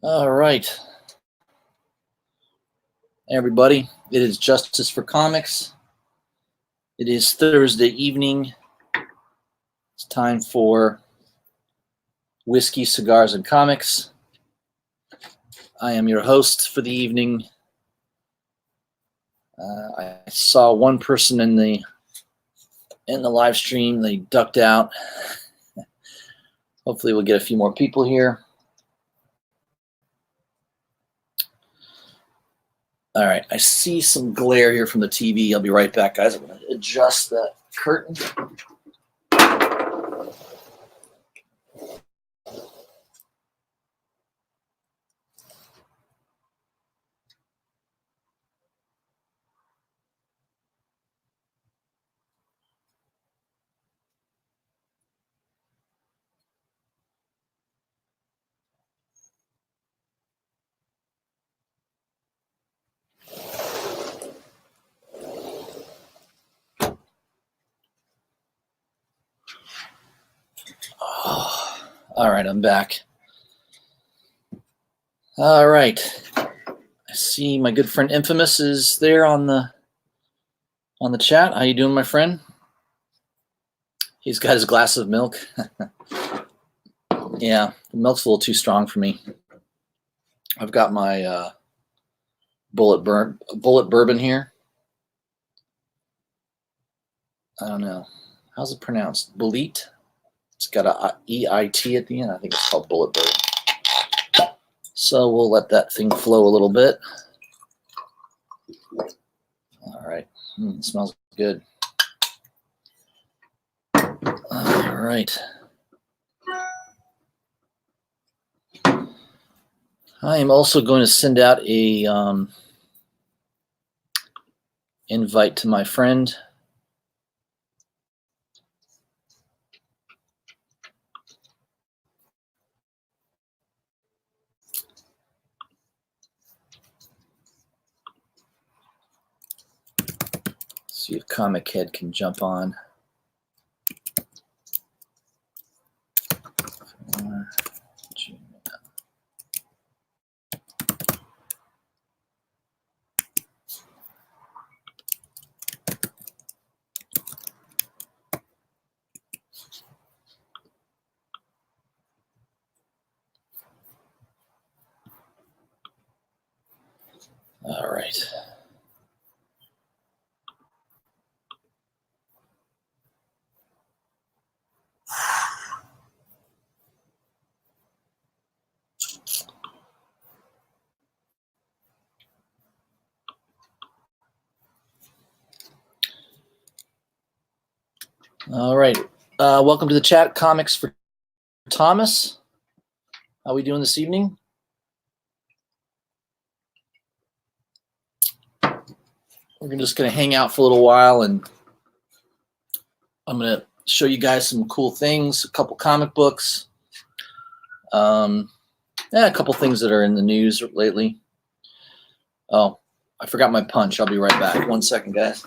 All right, everybody, it is Justice for Comics. It is Thursday evening. It's time for Whiskey, Cigars, and Comics. I am your host for the evening. I saw one person in the live stream. They ducked out. Hopefully we'll get a few more people here. All right, I see some glare here from the TV. I'll be right back, guys. I'm going to adjust that curtain. Oh, all right, I'm back. All right. I see my good friend Infamous is there on the chat. How you doing, my friend? He's got his glass of milk. Yeah, the milk's a little too strong for me. I've got my bullet bourbon here. I don't know. How's it pronounced? Bullet? It's got a E-I-T at the end. I think it's called bullet bourbon. So we'll let that thing flow a little bit. All right. It smells good. All right. I am also going to send out a invite to my friend. See if Comic Head can jump on. All right. All right. Welcome to the chat. Comics for Thomas. How are we doing this evening? We're just going to hang out for a little while, and I'm going to show you guys some cool things, a couple comic books, a couple things that are in the news lately. Oh, I forgot my punch. I'll be right back. 1 second, guys.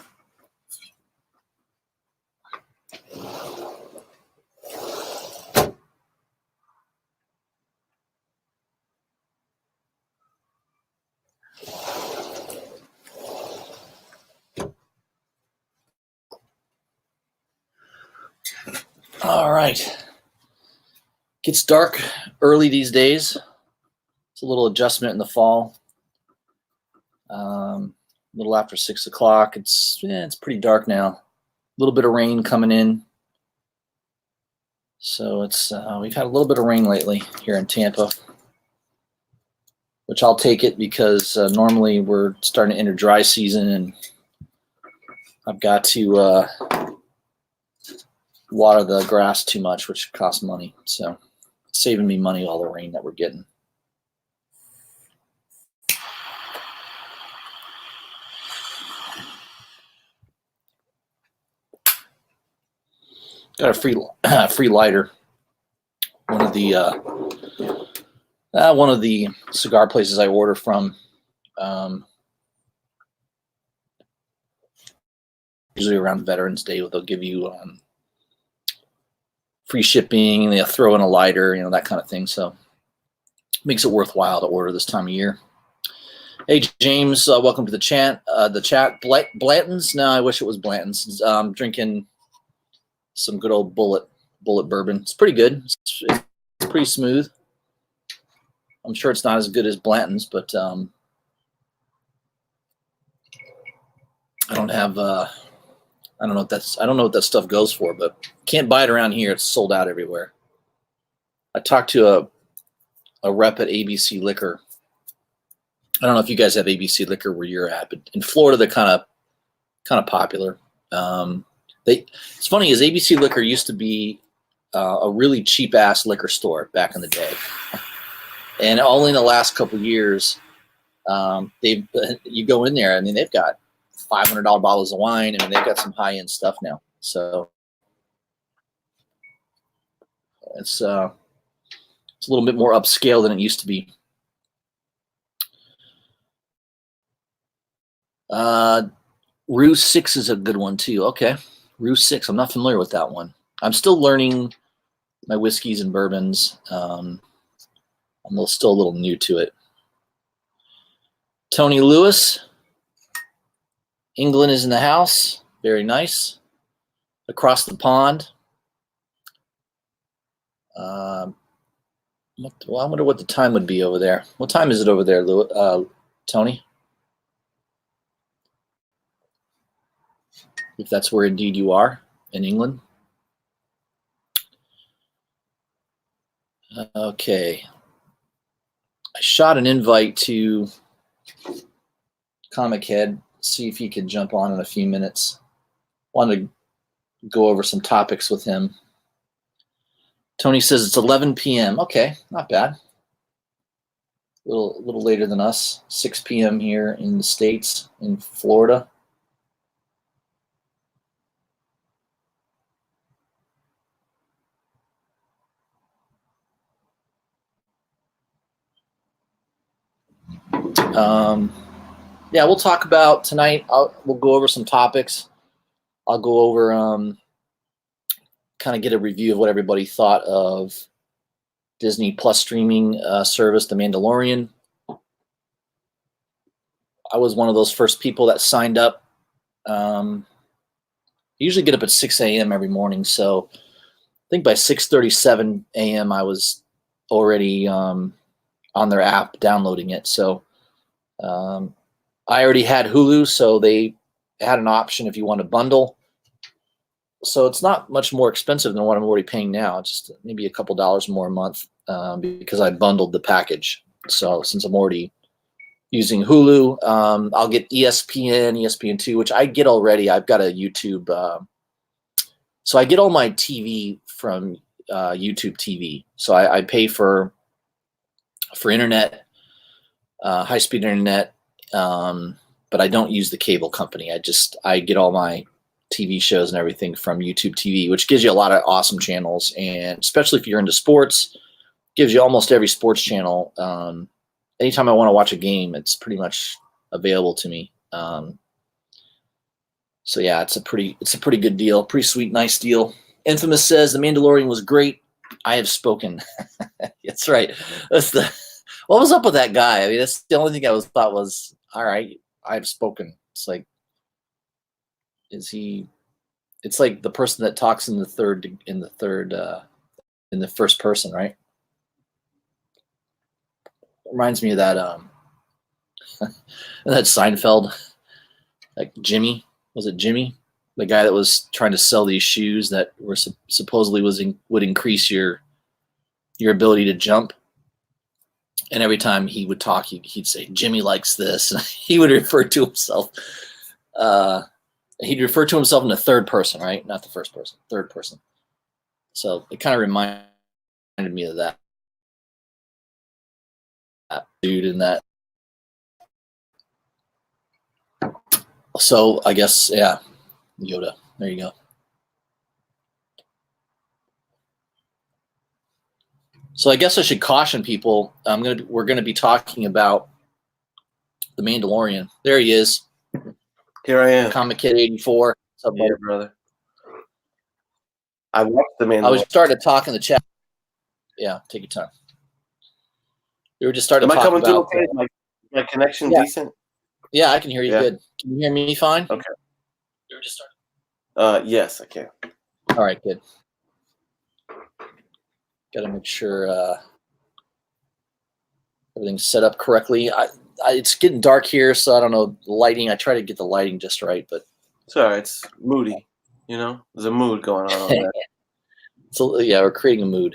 All right. Gets dark early these days. It's a little adjustment in the fall. A little after 6 o'clock. It's pretty dark now. A little bit of rain coming in. So it's we've had a little bit of rain lately here in Tampa, which I'll take it because normally we're starting to enter dry season, and I've got to water the grass too much, which costs money. So it's saving me money, all the rain that we're getting. Got a free lighter. One of the cigar places I order from. Usually around Veterans Day, they'll give you free shipping, and they'll throw in a lighter, that kind of thing. So Makes it worthwhile to order this time of year. Hey, James, welcome to the chat. Blanton's? No, I wish it was Blanton's. I'm drinking some good old Bullet bourbon. It's pretty good. It's pretty smooth. I'm sure it's not as good as Blanton's, but I don't have. I don't know what that stuff goes for, but can't buy it around here. It's sold out everywhere. I talked to a rep at ABC Liquor. I don't know if you guys have ABC Liquor where you're at, but in Florida they're kind of popular. It's funny is ABC Liquor used to be a really cheap ass liquor store back in the day, and only in the last couple of years, you go in there. I mean, they've got $500 bottles of wine. I mean, they've got some high end stuff now. So it's a little bit more upscale than it used to be. Rue 6 is a good one too. Okay, Rue 6. I'm not familiar with that one. I'm still learning my whiskeys and bourbons. I'm still a little new to it. Tony Lewis, England is in the house. Very nice. Across the pond. Well, I wonder what the time would be over there. What time is it over there, Tony? If that's where indeed you are, in England. Okay. I shot an invite to Comic Head, see if he could jump on in a few minutes. Wanted to go over some topics with him. Tony says it's 11 p.m. Okay, not bad. A little later than us. 6 p.m. here in the States, in Florida. Yeah, we'll talk about tonight. We'll go over some topics. I'll go over kind of get a review of what everybody thought of Disney Plus streaming service, The Mandalorian. I was one of those first people that signed up. I usually get up at 6 a.m. every morning, so I think by 6:37 a.m. I was already on their app downloading it. So I already had Hulu, so they had an option if you want to bundle. So it's not much more expensive than what I'm already paying now, just maybe a couple dollars more a month because I bundled the package. So since I'm already using Hulu, I'll get ESPN, ESPN2, which I get already. I've got a YouTube. So I get all my TV from YouTube TV. So I pay for internet, high-speed internet, but I don't use the cable company. I get all my TV shows and everything from YouTube TV, which gives you a lot of awesome channels. And especially if you're into sports, gives you almost every sports channel. Anytime I want to watch a game, it's pretty much available to me. So yeah, it's a pretty good deal. Pretty sweet, nice deal. Infamous says The Mandalorian was great. I have spoken. That's right. What was up with that guy? I mean, that's the only thing I thought was, all right, I have spoken. It's like, it's like the person that talks in the first person, right? Reminds me of that that Seinfeld, like Jimmy. Was it Jimmy? The guy that was trying to sell these shoes that were supposedly would increase your ability to jump. And every time he would talk, he'd say, Jimmy likes this. And he would refer to himself. He'd refer to himself in the third person, right? Not the first person, third person. So it kind of reminded me of that dude in that. So I guess, yeah, Yoda. There you go. So I guess I should caution people. We're gonna be talking about The Mandalorian. There he is. Here I am. Comic Kid 84. What's up, Yeah, brother. I watched The Mandalorian. I was starting to talk in the chat. Yeah, take your time. We were just starting Am to I talk coming through about. okay? My connection Yeah. decent? Yeah, I can hear you Yeah. good. Can you hear me fine? Okay. We were just starting. Yes, I can. All right, good. Got to make sure everything's set up correctly. It's getting dark here, so I don't know lighting. I try to get the lighting just right, but It's all right. It's moody. You know, there's a mood going on there. so yeah, we're creating a mood.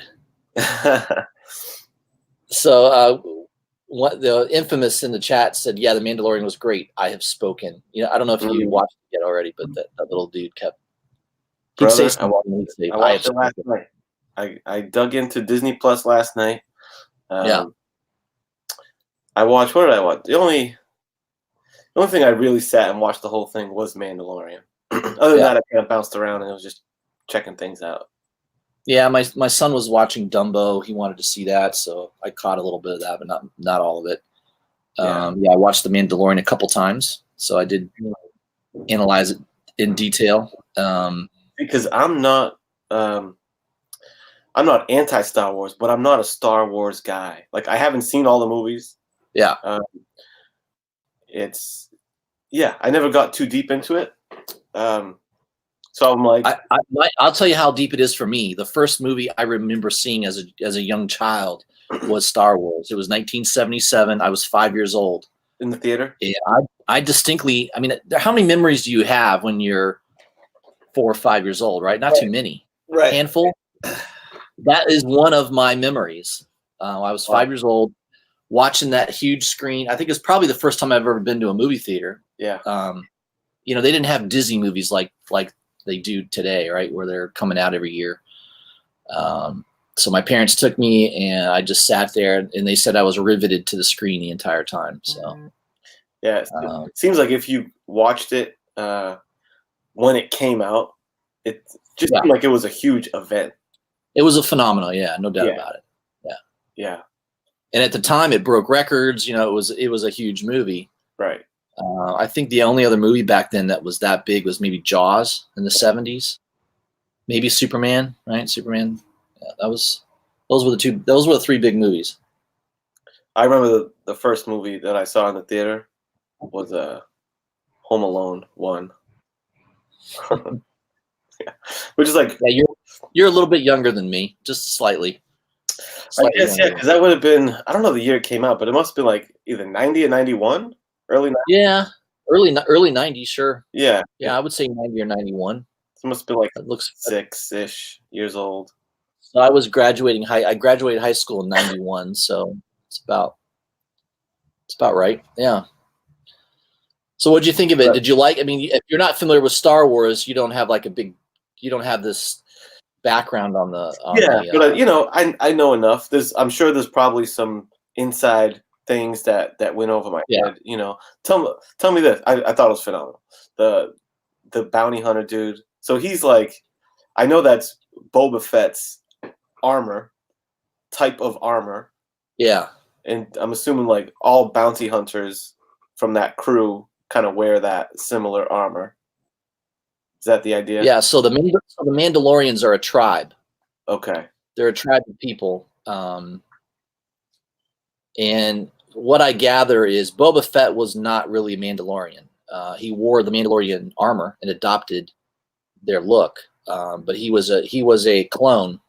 So what the infamous in the chat said, yeah, The Mandalorian was great. I have spoken. You know, I don't know if you watched it yet already, but that little dude kept Brother, saying, I watched it last night. I dug into Disney Plus last night. Yeah. I watched. What did I watch? The only thing I really sat and watched the whole thing was Mandalorian. Other than that, I kind of bounced around and I was just checking things out. Yeah, my son was watching Dumbo. He wanted to see that, so I caught a little bit of that, but not all of it. Yeah, I watched The Mandalorian a couple times, so I did analyze it in detail. Because I'm not anti Star Wars, but I'm not a Star Wars guy. Like, I haven't seen all the movies. Yeah. I never got too deep into it. So I'm like, I'll tell you how deep it is for me. The first movie I remember seeing as a young child was Star Wars. It was 1977. I was 5 years old. In the theater? Yeah, I distinctly. I mean, how many memories do you have when you're 4 or 5 years old? Right, not too many. Right. Handful. That is one of my memories. I was 5 years old, watching that huge screen. I think it's probably the first time I've ever been to a movie theater. Yeah. They didn't have Disney movies like they do today, right? Where they're coming out every year. So my parents took me, and I just sat there, and they said I was riveted to the screen the entire time. So, yeah, it seems like if you watched it when it came out, it just seemed like it was a huge event. It was a phenomenon, yeah, no doubt about it. Yeah. And at the time, it broke records. It was a huge movie. Right. I think the only other movie back then that was that big was maybe Jaws in the 70s. Maybe Superman, right? Superman. Yeah, those were the three big movies. I remember the first movie that I saw in the theater was Home Alone 1. Yeah. Which is like, you're a little bit younger than me, just slightly. I guess, yeah, because that would have been, I don't know the year it came out, but it must have been like either 90 or 91, early 90s. Yeah, early 90s, sure. Yeah. Yeah, I would say 90 or 91. So it must be like that looks 6-ish years old. So I was graduating I graduated high school in 91, so it's about right. Yeah. So what did you think of it? Did you like? I mean, if you're not familiar with Star Wars, you don't have this background on the. But I know enough. I'm sure there's probably some inside things that went over my head. Tell me this. I thought it was phenomenal. The bounty hunter dude. So he's like, I know that's Boba Fett's type of armor. Yeah. And I'm assuming like all bounty hunters from that crew kind of wear that similar armor. Is that the idea? Yeah. So the Mandalorians are a tribe. Okay. They're a tribe of people. And what I gather is Boba Fett was not really a Mandalorian. He wore the Mandalorian armor and adopted their look, but he was a clone,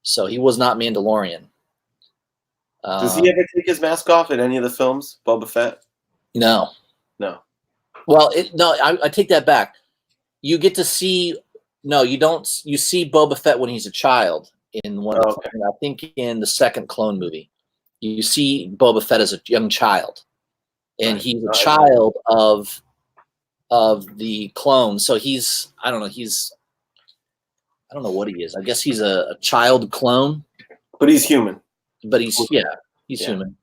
so he was not Mandalorian. Does he ever take his mask off in any of the films, Boba Fett? No. Well, I take that back. You get to see. No, you don't. You see Boba Fett when he's a child in one. Okay. I think in the second Clone movie, you see Boba Fett as a young child, and he's a child of the clone. So he's I don't know what he is. I guess he's a child clone. But he's human. But he's human.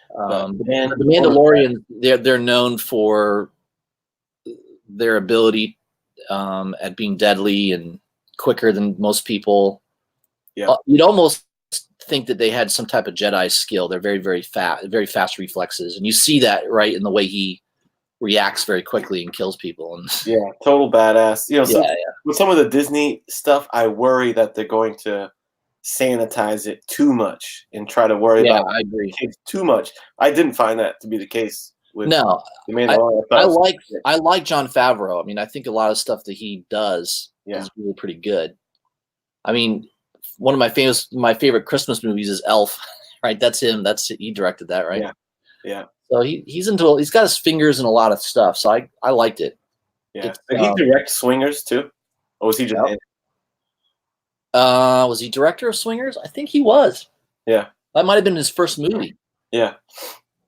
The Mandalorians, they're known for their ability at being deadly and quicker than most people. Yeah. You'd almost think that they had some type of Jedi skill. They're very, very fast reflexes, and you see that right in the way he reacts very quickly and kills people. And total badass. With some of the Disney stuff, I worry that they're going to sanitize it too much and try to worry Yeah, about I agree. kids too much. I didn't find that to be the case with No, the I, Mandalorian. I like Jon Favreau. I mean, I think a lot of stuff that he does Yeah. is really pretty good. I mean, one of my favorite Christmas movies is Elf, right? That's him. He directed that, right? Yeah. Yeah. So he's got his fingers in a lot of stuff. So I liked it. Yeah. Did he direct Swingers too? Or was he just in it? Was he director of Swingers? I think he was. Yeah. That might have been his first movie. Yeah.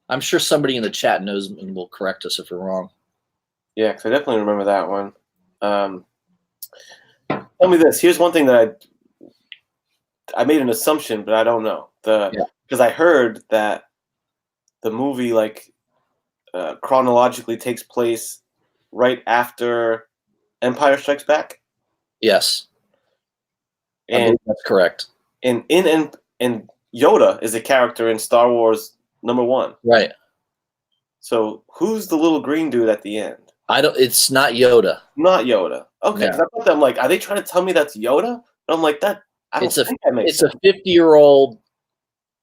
I'm sure somebody in the chat knows and will correct us if we're wrong. Yeah, because I definitely remember that one. Tell me this. Here's one thing that I made an assumption, but I don't know. Because I heard that the movie chronologically takes place right after Empire Strikes Back. Yes, and I believe that's correct. And Yoda is a character in Star Wars #1. Right. So who's the little green dude at the end? It's not Yoda. Not Yoda. Okay, because I thought that, I'm like, are they trying to tell me that's Yoda? But I'm like, that I don't think that makes sense. It's a 50-year-old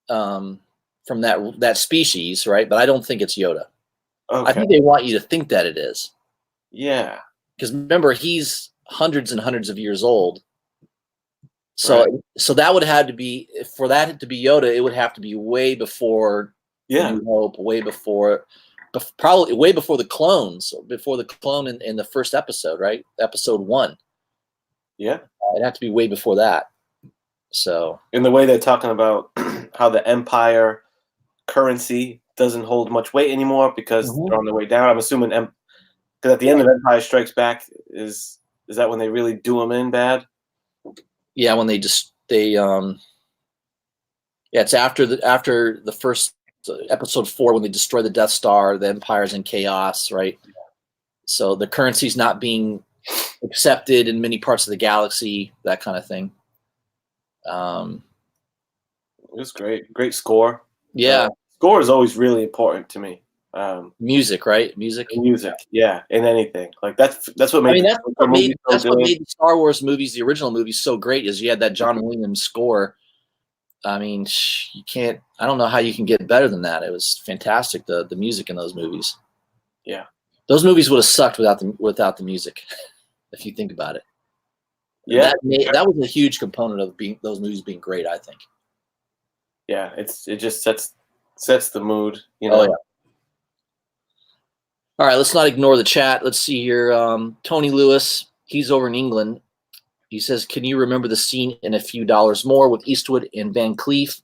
from that species, right? But I don't think it's Yoda. Okay. I think they want you to think that it is. Yeah. Because remember, he's hundreds and hundreds of years old. So so that would have to be, for that to be Yoda, it would have to be way before New Hope, way before, probably way before the clones, before the clone in the first episode, right? Episode 1. Yeah. It'd have to be way before that. So in the way they're talking about how the Empire currency doesn't hold much weight anymore because they're on the way down. I'm assuming because at the end of Empire Strikes Back is that when they really do them in bad? Yeah, when it's after the first episode 4 when they destroy the Death Star, the Empire's in chaos, right? So the currency's not being accepted in many parts of the galaxy, that kind of thing. It was great score. Yeah, score is always really important to me. Music, right? Music, yeah, in anything like that's what made. That's what made the Star Wars movies, the original movies, so great. Is you had that John Williams score. I mean, you can't. I don't know how you can get better than that. It was fantastic. The music in those movies. Yeah, those movies would have sucked without the music, if you think about it. Yeah, that was a huge component of those movies being great, I think. Yeah, it just sets the mood, you know. Oh, yeah. All right, let's not ignore the chat. Let's see here. Tony Lewis, he's over in England. He says, "Can you remember the scene in A Few Dollars More with Eastwood and Van Cleef?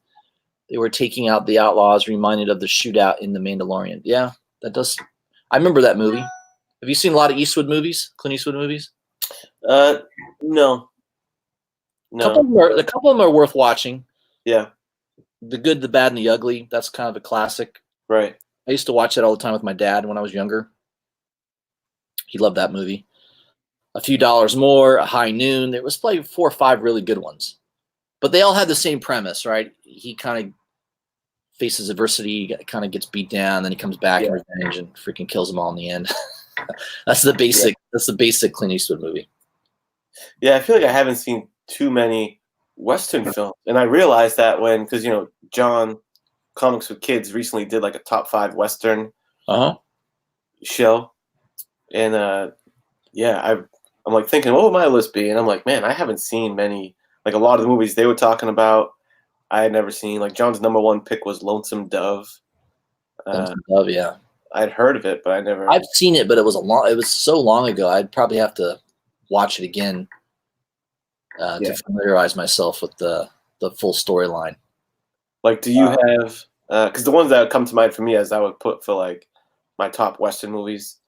They were taking out the outlaws, reminded of the shootout in The Mandalorian." Yeah, that does. I remember that movie. Have you seen a lot of Eastwood movies, Clint Eastwood movies? No. A couple of them are worth watching. Yeah. The Good, the Bad, and the Ugly. That's kind of a classic. Right. I used to watch it all the time with my dad when I was younger. He loved that movie. A Few Dollars More, A High Noon. There was probably 4 or 5 really good ones. But they all had the same premise, right? He kind of faces adversity, kind of gets beat down, then he comes back in revenge and freaking kills them all in the end. That's the basic Clint Eastwood movie. Yeah, I feel like I haven't seen too many Western films. And I realized that because, John Comics with Kids recently did like a top 5 Western show. And I'm like thinking, what would my list be? And I'm like, man, I haven't seen many, like a lot of the movies they were talking about. I had never seen. Like John's #1 pick was Lonesome Dove. Lonesome Dove, yeah. I'd heard of it, but I never. I've seen it, but it was so long ago. I'd probably have to watch it again to familiarize myself with the full storyline. Like, do you have? Because the ones that would come to mind for me, as I would put for like my top Western movies,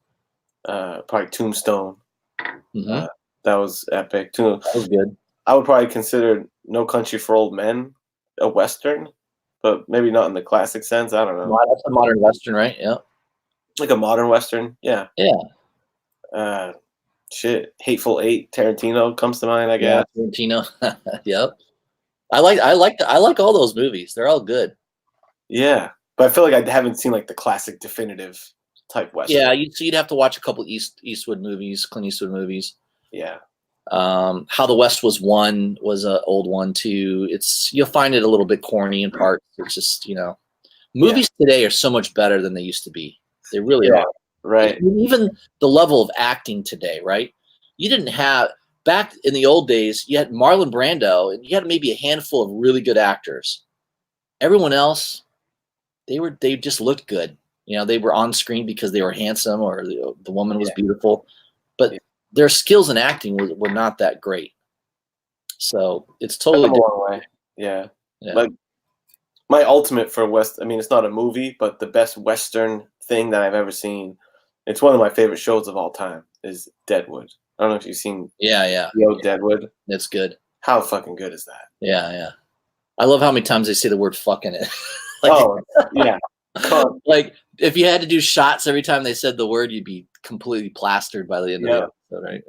probably Tombstone. Mm-hmm. That was epic. That was good. I would probably consider No Country for Old Men a Western, but maybe not in the classic sense. I don't know. That's a modern Western, right? Yeah. Like a modern Western, yeah. Yeah. Hateful Eight, Tarantino comes to mind, I guess. Yeah, Tarantino. Yep. I like all those movies. They're all good. Yeah, but I feel like I haven't seen like the classic definitive type Western. Yeah, you'd have to watch a couple Eastwood movies, Clint Eastwood movies. Yeah. How the West Was Won was an old one too. You'll find it a little bit corny in parts. It's just, movies today are so much better than they used to be. They really are. Right. Even the level of acting today, right? You didn't have back in the old days. You had Marlon Brando, and you had maybe a handful of really good actors. Everyone else, they just looked good. They were on screen because they were handsome or the woman was beautiful, but their skills in acting were not that great. So it's totally different. A long way. Yeah. Like my ultimate for West. I mean, it's not a movie, but the best Western thing that I've ever seen. It's one of my favorite shows of all time. Is Deadwood. I don't know if you've seen. Yeah. Deadwood. It's good. How fucking good is that? Yeah. I love how many times they say the word "fuck" in it. Yeah. Like if you had to do shots every time they said the word, you'd be completely plastered by the end of the episode, right?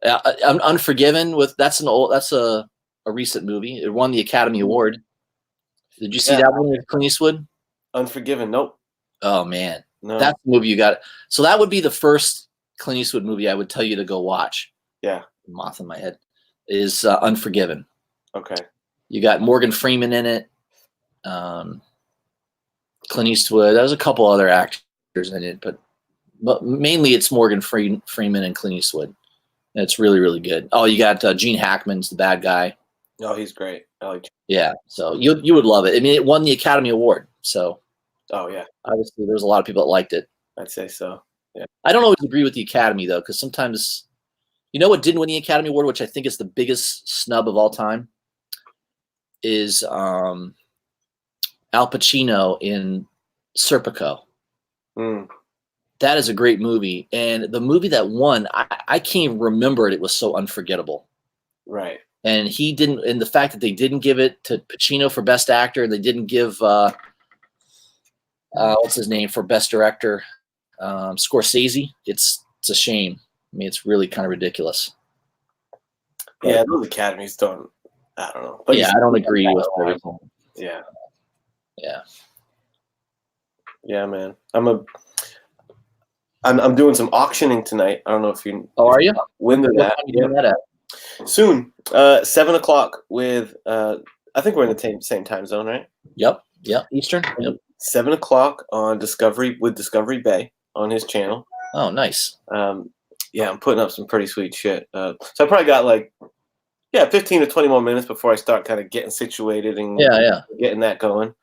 Yeah. Unforgiven that's a recent movie. It won the Academy Award. Did you see that one with Clint Eastwood? Unforgiven, nope. Oh man, no. That's the movie you got. So that would be the first Clint Eastwood movie I would tell you to go watch. Yeah. Moth in my head is Unforgiven. Okay. You got Morgan Freeman in it. Clint Eastwood. There's a couple other actors in it, but mainly it's Morgan Freeman and Clint Eastwood. And it's really, really good. Oh, you got Gene Hackman's the bad guy. Oh, he's great. I like. Yeah, so you would love it. I mean, it won the Academy Award. So. Oh yeah. Obviously, there's a lot of people that liked it. I'd say so. Yeah. I don't always agree with the Academy though, because sometimes, what didn't win the Academy Award, which I think is the biggest snub of all time, is Al Pacino in Serpico. That is a great movie, and the movie that won, I can't even remember it. It was so unforgettable. Right. And the fact that they didn't give it to Pacino for Best Actor, and they didn't give what's his name for Best Director, Scorsese. It's a shame. I mean, it's really kind of ridiculous. But, those academies don't. I don't know. But I don't agree with everything. Yeah. Yeah, man. I'm doing some auctioning tonight. I don't know if you. Oh, are you? When did that? You doing that at? Soon. 7:00 with. I think we're in the same time zone, right? Yep. Eastern. Yep. 7:00 on Discovery with Discovery Bay on his channel. Oh, nice. I'm putting up some pretty sweet shit. So I probably got 15 to 20 more minutes before I start kind of getting situated and getting that going.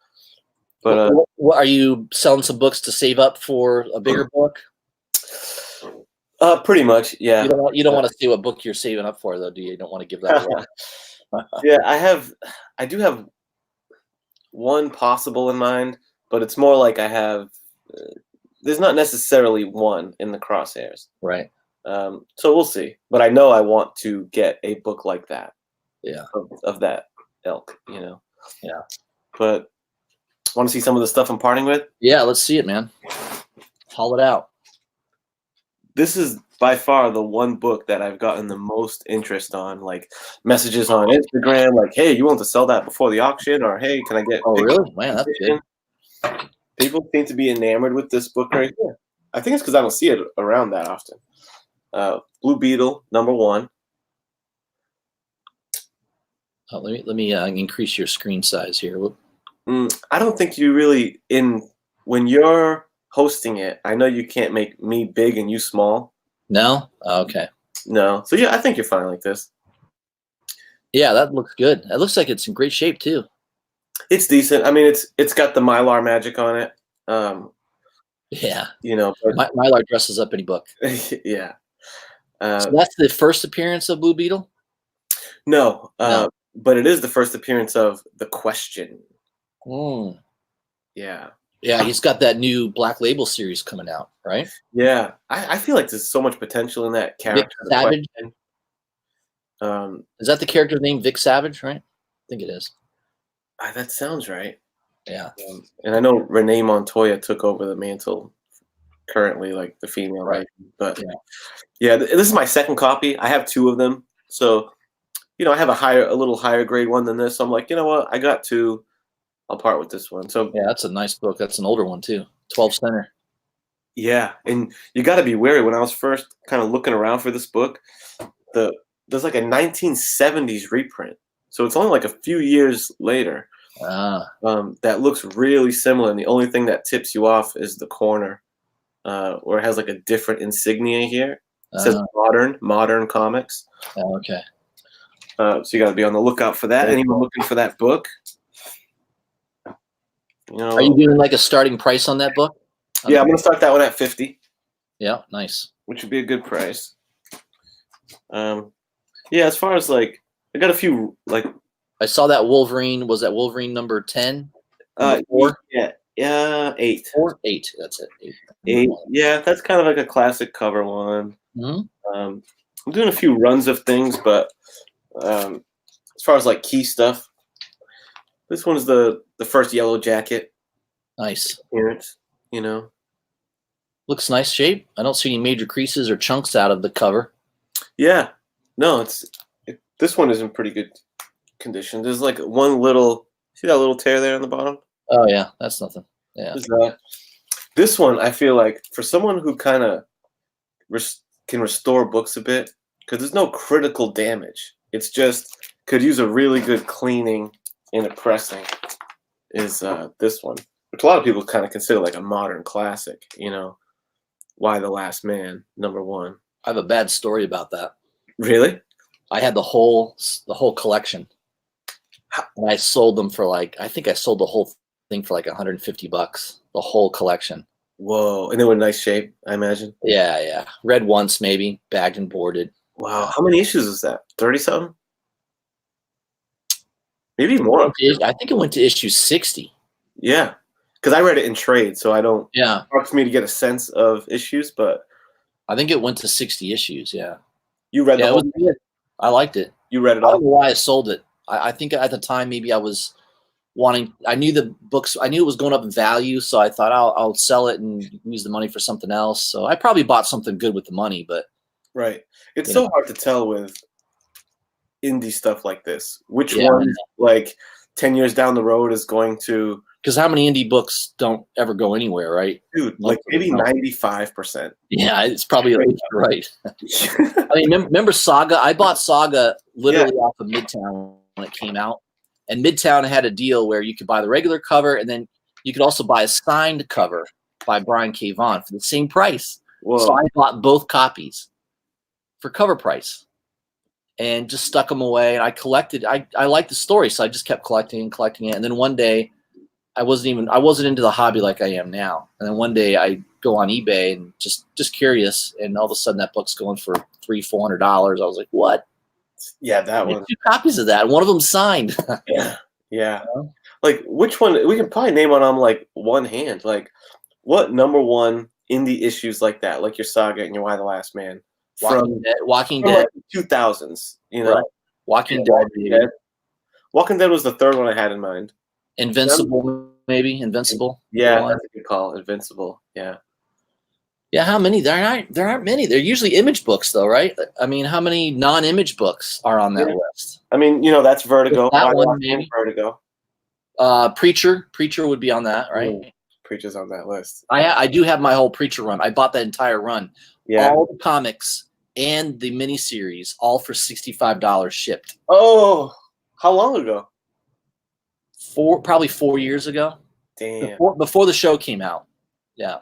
But what, are you selling some books to save up for a bigger book? Pretty much, yeah. You don't want to say what book you're saving up for, though, do you? You don't want to give that away. Yeah, I do have one possible in mind, but it's more like I have. There's not necessarily one in the crosshairs, right? So we'll see. But I know I want to get a book like that. Yeah, of that ilk, Yeah. But want to see some of the stuff I'm parting with? Yeah, let's see it, man. Haul it out. This is by far the one book that I've gotten the most interest on, like messages on Instagram, like, hey, you want to sell that before the auction? Or, hey, can I get... Oh, really? Man, that's good. People seem to be enamored with this book right here. I think it's because I don't see it around that often. Blue Beetle, #1. Oh, let me increase your screen size here. I don't think you really, when you're hosting it, I know you can't make me big and you small. No? Oh, okay. No. So yeah, I think you're fine like this. Yeah, that looks good. It looks like it's in great shape too. It's decent. I mean, it's got the Mylar magic on it. Yeah. But, Mylar dresses up any book. Yeah. So that's the first appearance of Blue Beetle? No. But it is the first appearance of The Question. Yeah. Yeah, he's got that new Black Label series coming out, right? Yeah. I feel like there's so much potential in that character. Vic Savage? Is that the character's name, Vic Savage, right? I think it is. That sounds right. Yeah. And I know Renee Montoya took over the mantle currently, like the female, right? But yeah, this is my second copy. I have 2 of them. So, I have a little higher grade one than this. So I'm like, you know what? I got 2. I'll part with this one. So yeah, that's a nice book. That's an older one too. 12 center. Yeah, and you got to be wary. When I was first kind of looking around for this book, there's like a 1970s reprint, so it's only like a few years later. That looks really similar, and the only thing that tips you off is the corner, where it has like a different insignia here. It says modern comics. Okay. So you got to be on the lookout for that. Anyone looking for that book? You know, are you doing like a starting price on that book? Yeah, I'm gonna start that one at 50. Yeah, nice. Which would be a good price. Yeah, as far as like, I got a few like. I saw that Wolverine. Was that Wolverine number 10? 4? Yeah, 8. 4? 8. That's it. 8. Yeah, that's kind of like a classic cover one. I'm doing a few runs of things, but as far as like key stuff, this one's the first Yellow Jacket. Nice appearance. You know, looks nice shape. I don't see any major creases or chunks out of the cover. Yeah, no, this one is in pretty good condition. There's like one little, see that little tear there on the bottom? Oh yeah, that's nothing. Yeah. This one, I feel like for someone who kind of can restore books a bit, because there's no critical damage. It's just could use a really good cleaning and a pressing. Is this one, which a lot of people kind of consider like a modern classic. You know, Why the Last Man, #1. I have a bad story about that. Really? I had the whole collection, and I sold them for like, I think I sold the whole thing for like $150. The whole collection. Whoa! And they were in nice shape, I imagine. Yeah. Read once, maybe, bagged and boarded. Wow. How many issues is that? 30-something? Maybe more. I think it went to issue 60. Yeah, because I read it in trade, so I don't. Yeah. It's hard for me to get a sense of issues, but I think it went to 60 issues. Yeah. You read the whole thing? I liked it. You read it all? all? I don't know why I sold it. I think at the time maybe I was wanting. I knew the books. I knew it was going up in value, so I thought I'll sell it and use the money for something else. So I probably bought something good with the money, but. Right. It's so hard to tell with indie stuff like this. Which one, like 10 years down the road, is going to. Because how many indie books don't ever go anywhere, right? Dude, like maybe 95%. Yeah, it's probably right. I mean, remember Saga? I bought Saga literally off of Midtown when it came out. And Midtown had a deal where you could buy the regular cover, and then you could also buy a signed cover by Brian K. Vaughan for the same price. Whoa. So I bought both copies for cover price and just stuck them away. And I collected. I liked the story, so I just kept collecting it. And then one day, I wasn't into the hobby like I am now. And then one day I go on eBay and just curious, and all of a sudden that book's going for $300-400. I was like, what? Yeah, that one. 2 copies of that. One of them signed. Yeah. Like which one? We can probably name on like one hand. Like what #1 indie issues like that, like your Saga and your Why the Last Man, Walking Dead, like 2000s. You know, right. Walking Dead. Walking Dead was the third one I had in mind. Invincible, maybe Invincible. Yeah, that's a good call. Invincible. Yeah. Yeah, how many? There aren't many. They're usually image books, though, right? I mean, how many non-image books are on that list? I mean, that's Vertigo. That one, maybe. Vertigo. Preacher would be on that, right? Preacher's on that list. I do have my whole Preacher run. I bought that entire run. Yeah. All the comics and the miniseries, all for $65 shipped. Oh, how long ago? Probably 4 years ago. Damn. Before the show came out. Yeah.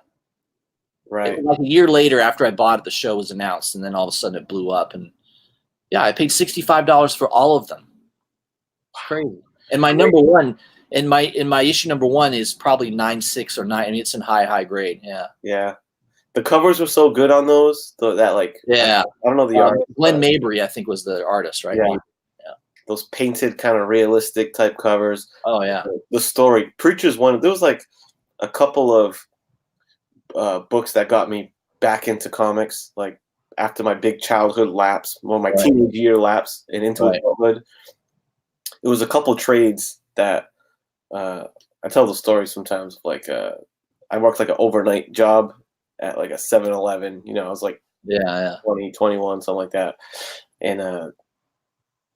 Right. Like a year later, after I bought it, the show was announced, and then all of a sudden it blew up. And yeah, I paid $65 for all of them. Crazy. And my #1, in my issue #1 is probably 9.6 or 9. I mean, it's in high grade. Yeah. Yeah. The covers were so good on those. That like. Yeah. I don't know the artist. Glenn Mabry, I think, was the artist, right? Yeah. Those painted kind of realistic type covers. Oh yeah. The story. Preacher's one. There was like a couple of books that got me back into comics, like after my big childhood lapse, my teenage year lapse and into adulthood. It was a couple trades that I tell the story sometimes. Like I worked like an overnight job at like a 7-Eleven. I was like 20, 21, something like that. And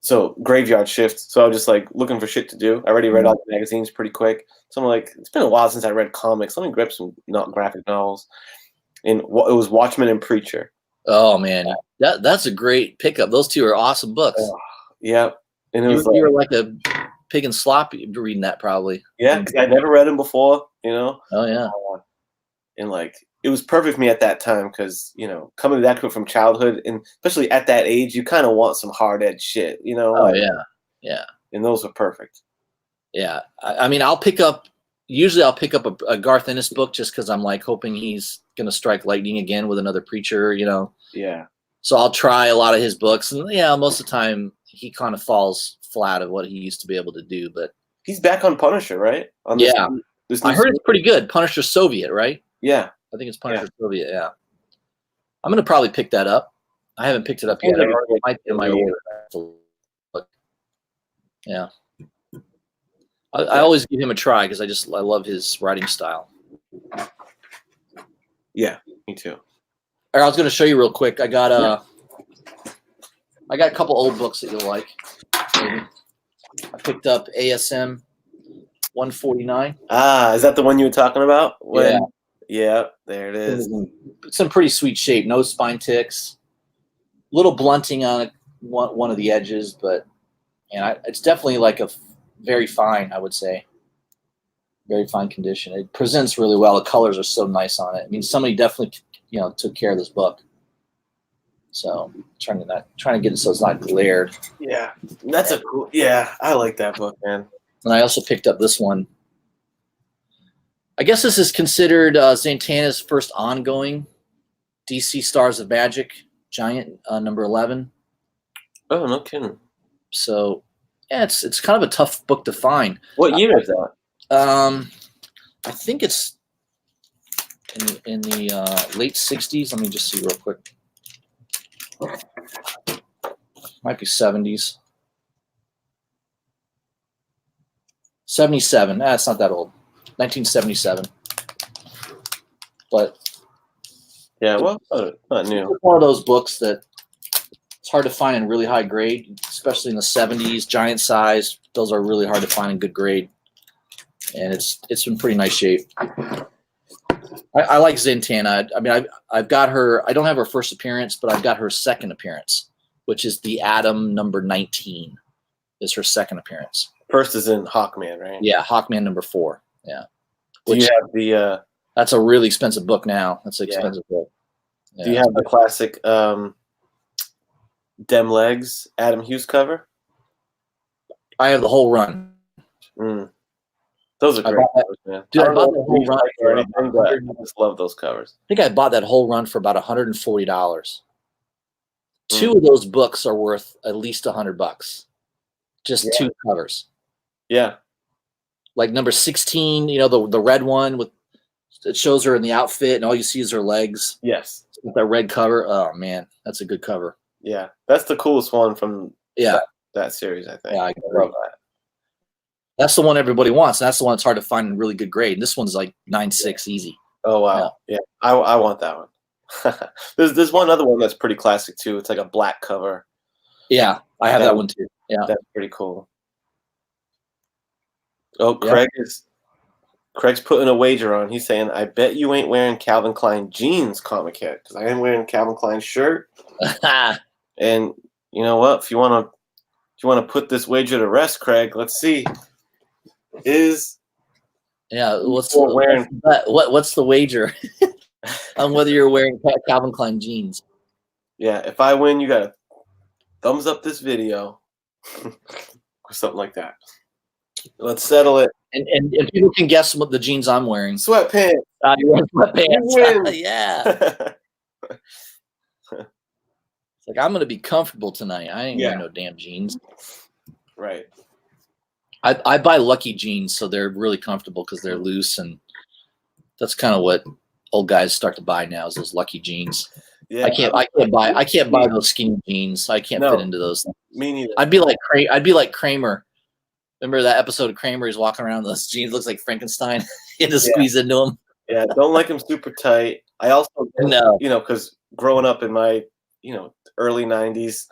so graveyard shift. So I was just like looking for shit to do. I already read all the magazines pretty quick. So I'm like, it's been a while since I read comics. Let me grab some graphic novels. And it was Watchmen and Preacher. Oh man, that's a great pickup. Those two are awesome books. Yeah, and it was you were like a pig and sloppy reading that probably. Yeah, because I never read them before, you know. Oh yeah. And like it was perfect for me at that time because you know coming to that from childhood and especially at that age, you kind of want some hard edge shit, you know. Oh like, yeah. And those were perfect. Yeah, I mean, usually I'll pick up a Garth Ennis book just because I'm like hoping he's gonna strike lightning again with another preacher, you know. Yeah. So I'll try a lot of his books, and yeah, most of the time he kind of falls flat of what he used to be able to do. But he's back on Punisher, right? On this I heard it's pretty good. Punisher Soviet, right? Yeah, I think it's Punisher Soviet. Yeah, I'm gonna probably pick that up. I haven't picked it up yet. It might be in my order. Yeah. I always give him a try because I love his writing style. Yeah, me too. I was going to show you real quick. I got a couple old books that you'll like. Maybe. I picked up ASM 149. Ah, is that the one you were talking about? Yeah. Yeah, there it is. It's in pretty sweet shape. No spine ticks. Little blunting on one of the edges, but it's definitely like a very fine, I would say. Very fine condition. It presents really well. The colors are so nice on it. I mean, somebody definitely, took care of this book. So trying to get it so it's not glared. Yeah, that's a cool. Yeah, I like that book, man. And I also picked up this one. I guess this is considered Zantana's first ongoing DC Stars of Magic Giant, number 11. Oh, no kidding. So yeah, it's kind of a tough book to find. What year is that? I think it's in the late 60s. Let me just see real quick. Might be 70s. 77. It's not that old. 1977. But yeah, well, not new. It's one of those books that it's hard to find in really high grade, especially in the 70s, giant size. Those are really hard to find in good grade. And it's in pretty nice shape. I like Zantana. I mean, I've got her. I don't have her first appearance, but I've got her second appearance, which is the Atom number 19. Is her second appearance. First is in Hawkman, right? Yeah, Hawkman number 4. Yeah. Do you have the? That's a really expensive book now. That's an expensive book. Yeah. Do you have the classic Dem Legs Adam Hughes cover? I have the whole run. Those are great covers, man. Dude, I bought the whole run or anything, but I just love those covers. I think I bought that whole run for about $140. Two of those books are worth at least $100. Just two covers. Yeah. Like number 16, the red one it shows her in the outfit and all you see is her legs. Yes. With that red cover. Oh man, that's a good cover. Yeah. That's the coolest one from that series, I think. Yeah, I love that. That's the one everybody wants. And that's the one that's hard to find in really good grade. And this one's like 9.6 easy. Oh wow. Yeah. I want that one. There's one other one that's pretty classic too. It's like a black cover. Yeah, I have that one too. Yeah. That's pretty cool. Oh, Craig's putting a wager on. He's saying, "I bet you ain't wearing Calvin Klein jeans, comic head, because I am wearing Calvin Klein shirt." And you know what? If you want to put this wager to rest, Craig, let's see. What's the wager on whether you're wearing Calvin Klein jeans? Yeah, if I win, you gotta thumbs up this video or something like that. Let's settle it. And people can guess what the jeans I'm wearing. Sweatpants. You're wearing sweatpants. Yeah. It's like, I'm going to be comfortable tonight. I ain't wearing no damn jeans. Right. I buy Lucky jeans, so they're really comfortable because they're loose, and that's kind of what old guys start to buy now is those Lucky jeans. Yeah. I can't buy those skinny jeans. I can't fit into those. Me neither. I'd be like Kramer. Remember that episode of Kramer? He's walking around with those jeans, looks like Frankenstein. He had to squeeze into them. Yeah, don't like them super tight. I also because growing up in my early 90s,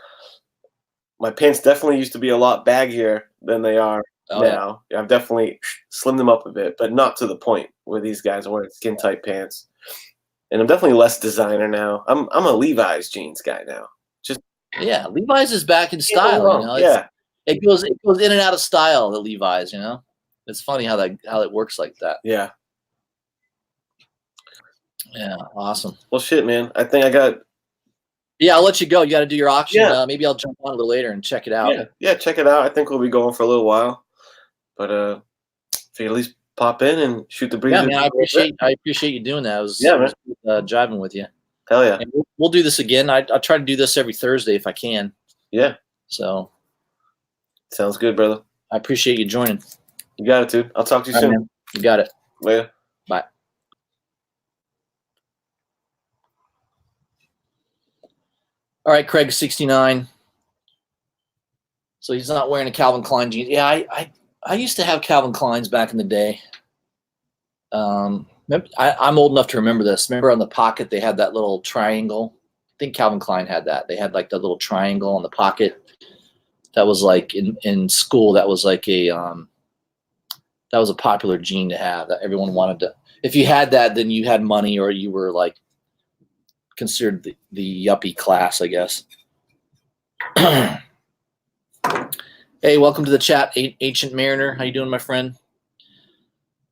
my pants definitely used to be a lot baggier than they are now. Yeah. I've definitely slimmed them up a bit, but not to the point where these guys are wearing skin tight pants. and I'm definitely less designer now. I'm a Levi's jeans guy now. Yeah, Levi's is back in Can't go style. You wrong. know, Yeah. it goes in and out of style. The Levi's, you know, it's funny how it works like that. Yeah. Yeah, awesome. Well, shit, man. I think I got. Yeah, I'll let you go. You got to do your auction. Yeah. Maybe I'll jump on a little later and check it out. Yeah. Check it out. I think we'll be going for a little while, but if you at least pop in and shoot the breeze. Yeah, man. I appreciate you doing that. Yeah, man. It was jiving with you. Hell yeah. And we'll do this again. I try to do this every Thursday if I can. Yeah. So. Sounds good, brother. I appreciate you joining. You got it, dude. I'll talk to you soon. Man. You got it. Later. Bye. All right, Craig 69. So he's not wearing a Calvin Klein jeans. Yeah, I used to have Calvin Kleins back in the day. I'm old enough to remember this. Remember on the pocket they had that little triangle? I think Calvin Klein had that. They had like the little triangle on the pocket. That was like in school. That was like that was a popular jean to have. That everyone wanted to. If you had that, then you had money, or you were like considered the yuppie class, I guess. Hey, welcome to the chat, Ancient Mariner. How you doing, my friend?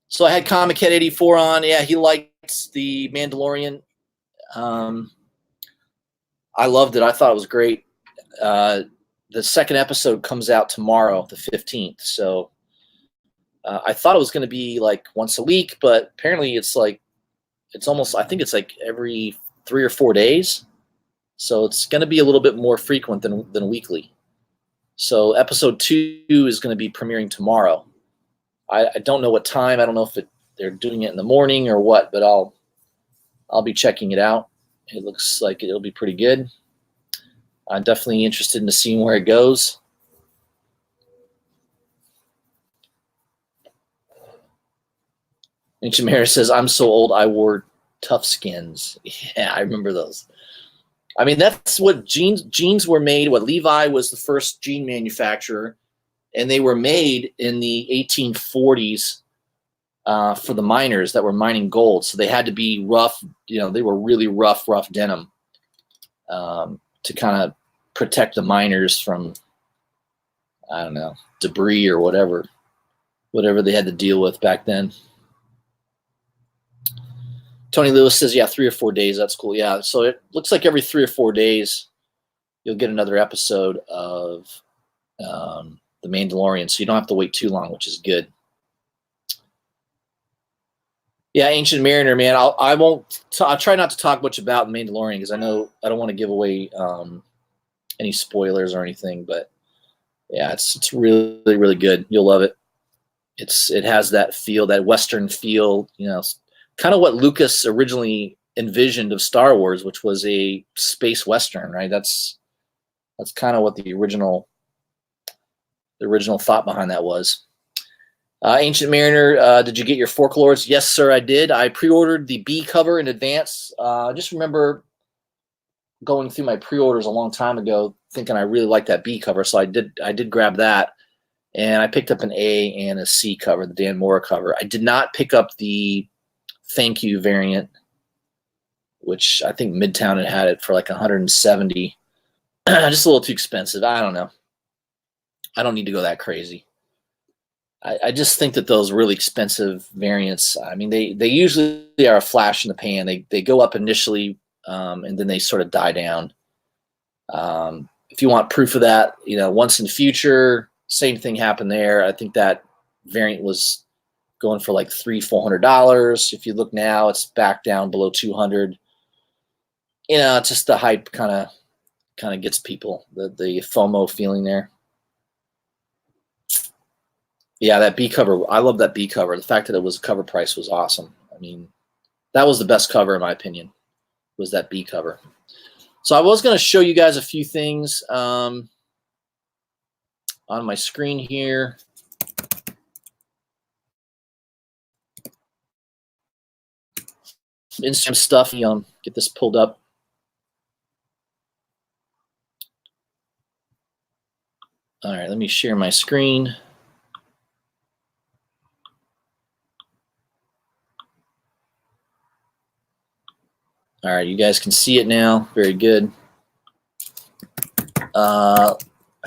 So I had Comic Head 84 on. Yeah, he liked the Mandalorian. I loved it. I thought it was great. The second episode comes out tomorrow, the 15th. So I thought it was going to be like once a week, but apparently it's almost, I think it's like every 3 or 4 days. So it's going to be a little bit more frequent than weekly. So episode 2 is going to be premiering tomorrow. I don't know what time. I don't know if they're doing it in the morning or what, but I'll be checking it out. It looks like it'll be pretty good. I'm definitely interested in seeing where it goes. Ancient Mary says, I'm so old I wore Tough Skins. Yeah, I remember those. I mean, that's what jeans were made. What Levi was the first jean manufacturer, and they were made in the 1840s for the miners that were mining gold. So they had to be rough. You know, they were really rough denim to kind of protect the miners from, I don't know, debris or whatever they had to deal with back then. Tony Lewis says, yeah, 3 or 4 days. That's cool. Yeah. So it looks like every 3 or 4 days, you'll get another episode of The Mandalorian. So you don't have to wait too long, which is good. Yeah, Ancient Mariner, man. I'll try not to talk much about The Mandalorian because I know I don't want to give away any spoilers or anything. But yeah, it's really, really good. You'll love it. It has that feel, that Western feel, you know, kind of what Lucas originally envisioned of Star Wars, which was a space Western, right? That's kind of what the original thought behind that was. Ancient Mariner, did you get your Fork Lords? Yes, sir, I did. I pre-ordered the B cover in advance. I just remember going through my pre-orders a long time ago, thinking I really liked that B cover, so I did grab that, and I picked up an A and a C cover, the Dan Mora cover. I did not pick up the Thank You variant, which I think Midtown had it for like 170. Just a little too expensive. I don't know. I don't need to go that crazy. I just think that those really expensive variants, I mean, they usually are a flash in the pan. They go up initially, and then they sort of die down. If you want proof of that, you know, once in the future, same thing happened there. I think that variant was going for like $300-400. If you look now, it's back down below 200. You know, it's just the hype kind of gets people, the FOMO feeling there. Yeah, that B cover, I love that B cover. The fact that it was cover price was awesome. I mean, that was the best cover in my opinion, was that B cover. So I was going to show you guys a few things on my screen here. Instagram stuff. Get this pulled up. All right, let me share my screen. All right, you guys can see it now. Very good. I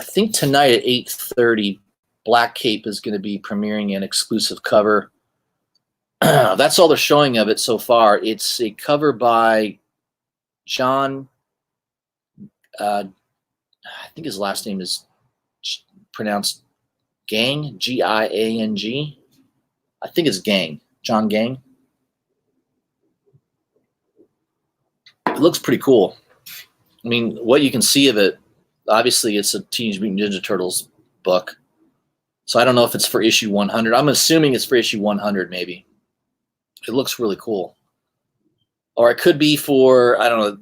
think tonight at 8:30, Black Cape is going to be premiering an exclusive cover. That's all they're showing of it so far. It's a cover by John. I think his last name is pronounced Gang, Giang. I think it's Gang, John Gang. It looks pretty cool. I mean, what you can see of it, obviously it's a Teenage Mutant Ninja Turtles book. So I don't know if it's for issue 100. I'm assuming it's for issue 100 maybe. It looks really cool. Or it could be for, I don't know,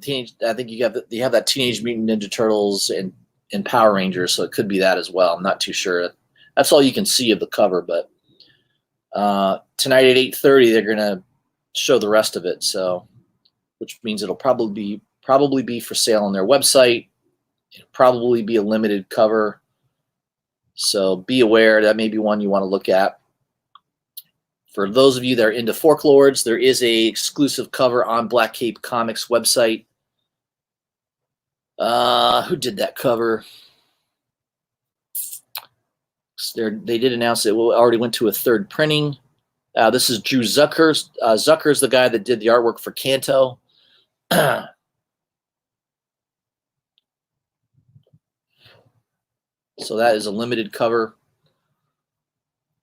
I think you have that Teenage Mutant Ninja Turtles and Power Rangers, so it could be that as well. I'm not too sure. That's all you can see of the cover, but tonight at 8:30 they're gonna show the rest of it. So, which means it'll probably be for sale on their website. It'll probably be a limited cover. So be aware that may be one you want to look at. For those of you that are into Folklords, there is a exclusive cover on Black Cape Comics website. Who did that cover? They did announce it already went to a third printing. This is Drew Zuckers. Zucker's the guy that did the artwork for Kanto. So that is a limited cover.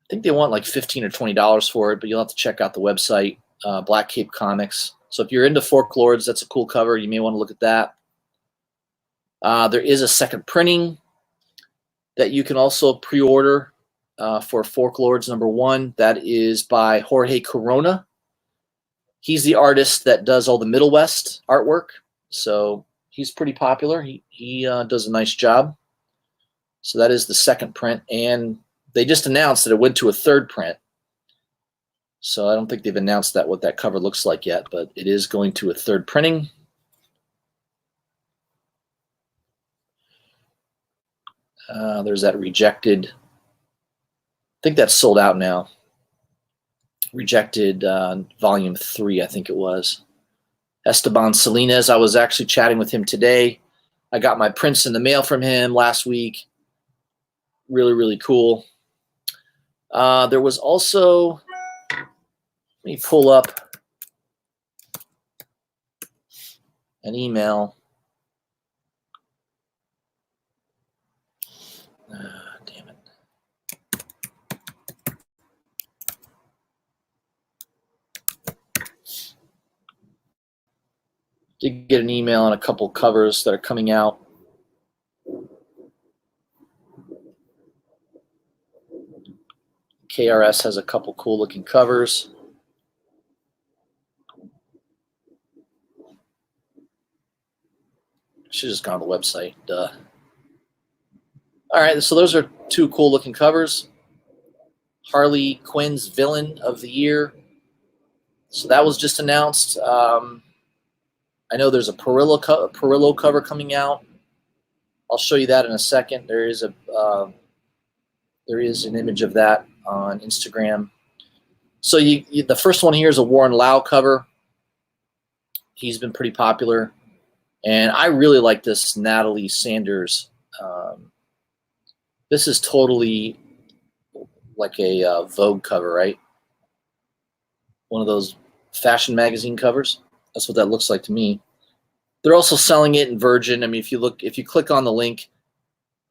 I think they want like $15 or $20 for it, but you'll have to check out the website, Black Cape Comics. So if you're into Folklords, that's a cool cover. You may want to look at that. There is a second printing that you can also pre-order for Folklords #1. That is by Jorge Corona. He's the artist that does all the Middle West artwork, so he's pretty popular. He does a nice job. So that is the second print, and they just announced that it went to a third print. So I don't think they've announced what that cover looks like yet, but it is going to a third printing. There's that Rejected. I think that's sold out now. Rejected volume 3, I think it was. Esteban Salinas, I was actually chatting with him today. I got my prints in the mail from him last week. Really, really cool. There was also, let me pull up an email. Damn it. Did get an email on a couple covers that are coming out. KRS has a couple cool looking covers. Should just gone to the website. Duh. All right, so those are two cool looking covers. Harley Quinn's Villain of the Year. So that was just announced. I know there's a Perillo cover coming out. I'll show you that in a second. There is an image of that on Instagram. So the first one here is a Warren Lau cover. He's been pretty popular, and I really like this Natalie Sanders. This is totally like a Vogue cover, right? One of those fashion magazine covers. That's what that looks like to me. They're also selling it in Virgin. I mean, if you click on the link,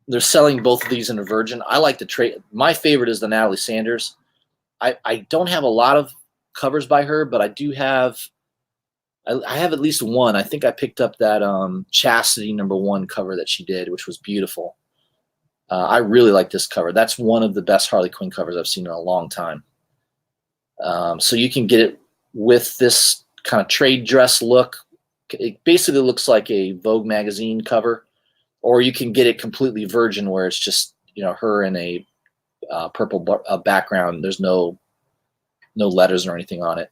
they're selling both of these in a Virgin. I like the trade. My favorite is the Natalie Sanders. I don't have a lot of covers by her, but I do have. I have at least one. I think I picked up that Chastity #1 cover that she did, which was beautiful. I really like this cover. That's one of the best Harley Quinn covers I've seen in a long time. So you can get it with this kind of trade dress look. It basically looks like a Vogue magazine cover, or you can get it completely Virgin, where it's just her in a purple background. There's no letters or anything on it.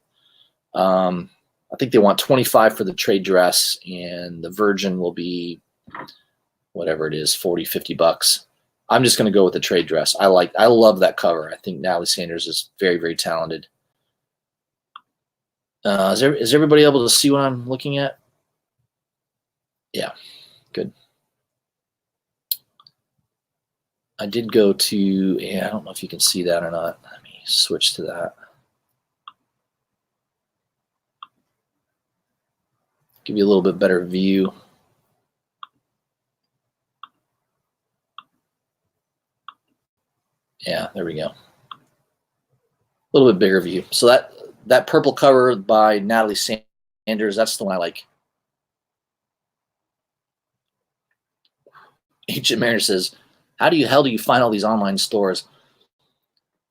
I think they want $25 for the trade dress, and the Virgin will be whatever it is, $40-50. I'm just going to go with the trade dress. I love that cover. I think Natalie Sanders is very, very talented. Is everybody able to see what I'm looking at? Yeah, good. I did go to, yeah, I don't know if you can see that or not. Let me switch to that. Give you a little bit better view. Yeah, there we go. A little bit bigger view. So that purple cover by Natalie Sanders, that's the one I like. Ancient Mariner says, how do you find all these online stores?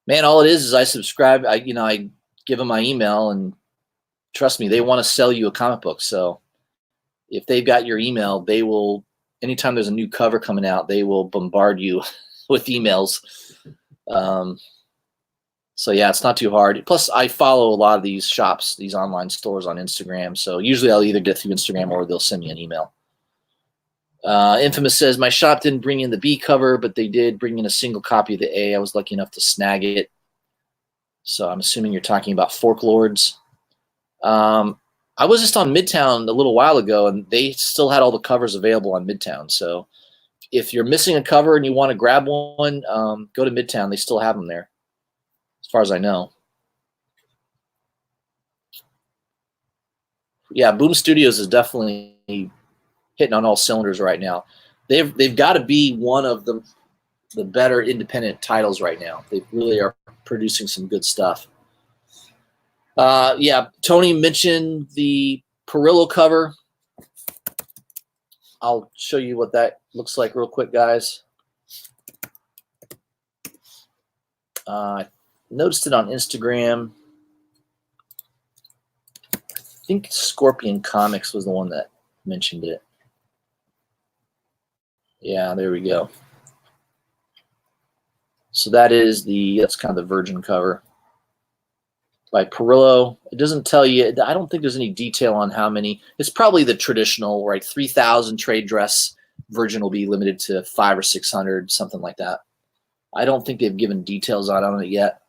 Man, all it is I subscribe. I give them my email, and trust me, they want to sell you a comic book. So if they've got your email, they will, anytime there's a new cover coming out, they will bombard you with emails. So yeah, it's not too hard. Plus, I follow a lot of these shops, these online stores on Instagram. So usually I'll either get through Instagram or they'll send me an email. Infamous says, my shop didn't bring in the B cover, but they did bring in a single copy of the A. I was lucky enough to snag it. So I'm assuming you're talking about Fork Lords. I was just on Midtown a little while ago, and they still had all the covers available on Midtown. So if you're missing a cover and you want to grab one, go to Midtown. They still have them there, as far as I know. Yeah, Boom Studios is definitely hitting on all cylinders right now. They've got to be one of the better independent titles right now. They really are producing some good stuff. Yeah, Tony mentioned the Perillo cover. I'll show you what that looks like real quick, guys. I noticed it on Instagram. I think Scorpion Comics was the one that mentioned it. Yeah, there we go. So that's kind of the virgin cover by Perillo. It doesn't tell you, I don't think there's any detail on how many. It's probably the traditional, right? 3,000 trade dress. Virgin will be limited to 500 or 600, something like that. I don't think they've given details on it yet.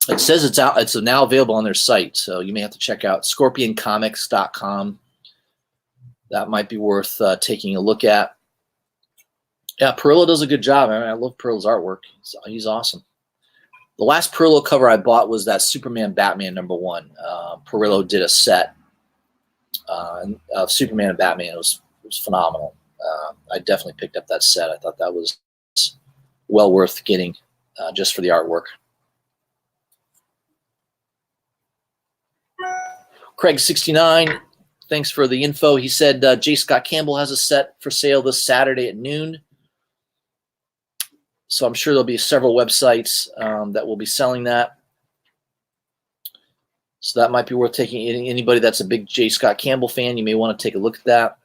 It says it's out. It's now available on their site, so you may have to check out scorpioncomics.com. That might be worth taking a look at. Yeah, Perillo does a good job. I love Perillo's artwork. He's awesome. The last Perillo cover I bought was that Superman Batman #1. Perillo did a set of Superman and Batman. It was phenomenal. I definitely picked up that set. I thought that was well worth getting just for the artwork. Craig69, thanks for the info. He said J. Scott Campbell has a set for sale this Saturday at noon. So I'm sure there'll be several websites that will be selling that. So that might be worth taking. Anybody that's a big J. Scott Campbell fan, you may want to take a look at that.